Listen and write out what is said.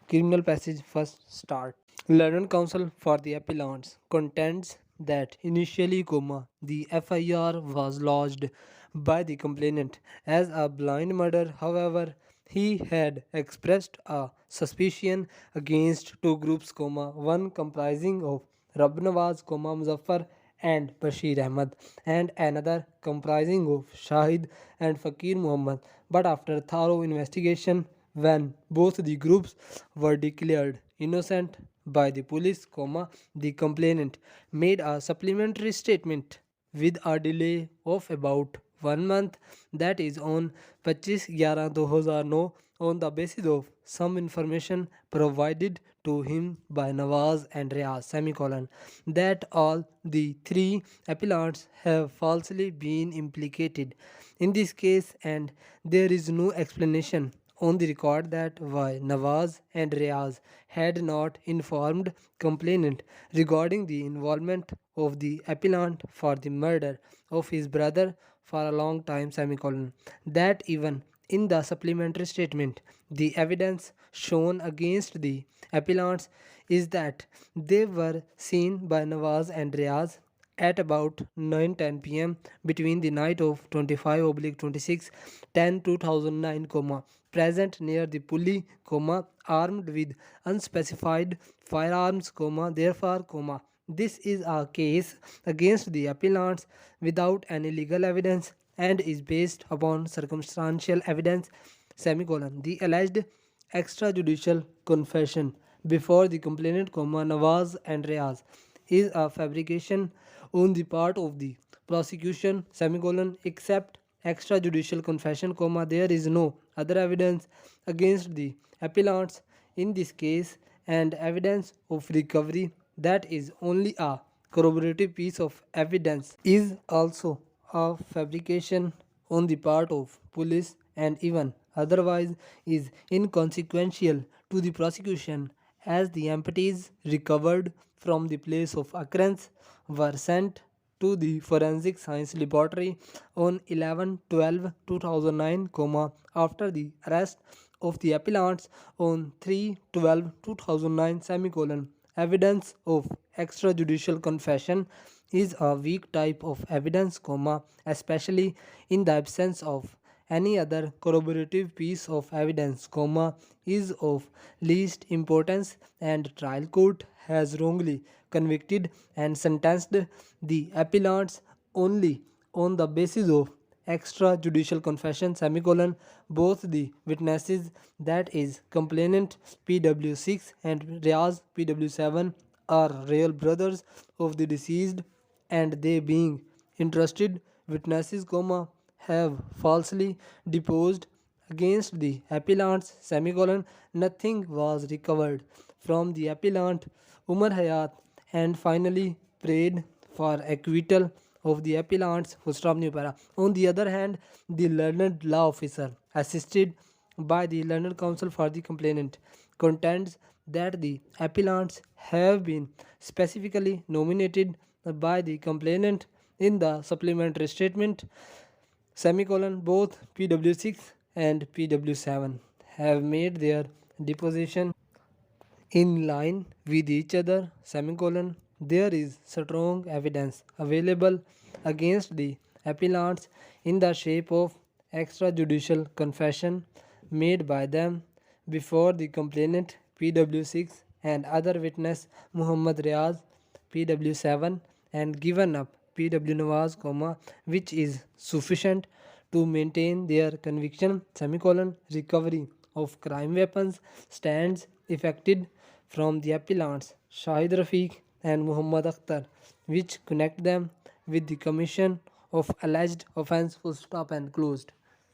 Criminal passage first start. Learned counsel for the appellants contends that initially, the FIR was lodged by the complainant as a blind murder. However, he had expressed a suspicion against two groups, one comprising of Rab Nawaz, Muzaffar and Bashir Ahmad, and another comprising of Shahid and Fakir Muhammad. But after thorough investigation, when both the groups were declared innocent by the police, the complainant made a supplementary statement with a delay of about 1 month, that is on 25/11/2009, on the basis of some information provided to him by Nawaz and Riaz, that all the three appellants have falsely been implicated in this case, and there is no explanation on the record that why Nawaz and Riaz had not informed complainant regarding the involvement of the appellant for the murder of his brother for a long time, that even in the supplementary statement, the evidence shown against the appellants is that they were seen by Nawaz and Riaz at about 9:10 p.m. between the night of 25/26/10/2009, present near the pulley, armed with unspecified firearms, therefore, this is a case against the appellants without any legal evidence and is based upon circumstantial evidence, the alleged extrajudicial confession before the complainant, Nawaz and Riaz, is a fabrication on the part of the prosecution, except extrajudicial confession, there is no other evidence against the appellants in this case, and evidence of recovery, that is only a corroborative piece of evidence, is also a fabrication on the part of police and even otherwise is inconsequential to the prosecution, as the empties recovered from the place of occurrence were sent to the forensic science laboratory on 11/12/2009, after the arrest of the appellants on 3/12/2009, evidence of extrajudicial confession is a weak type of evidence, especially in the absence of any other corroborative piece of evidence, is of least importance, and trial court has wrongly convicted and sentenced the appellants only on the basis of extrajudicial confession, both the witnesses, that is complainant PW6 and Riaz PW7, are real brothers of the deceased, and they being interested witnesses, have falsely deposed against the appellants, nothing was recovered from the appellant Umar Hayat, and finally prayed for acquittal of the appellants. On the other hand, the learned law officer, assisted by the learned counsel for the complainant, contends that the appellants have been specifically nominated by the complainant in the supplementary statement, both PW6 and PW7 have made their deposition in line with each other, there is strong evidence available against the appellants in the shape of extrajudicial confession made by them before the complainant PW6 and other witness Muhammad Riaz PW7, and given up PW Nawaz, which is sufficient to maintain their conviction, recovery of crime weapons stands effected from the appellants Shahid Rafiq and Muhammad Akhtar, which connect them with the commission of alleged offence, and closed.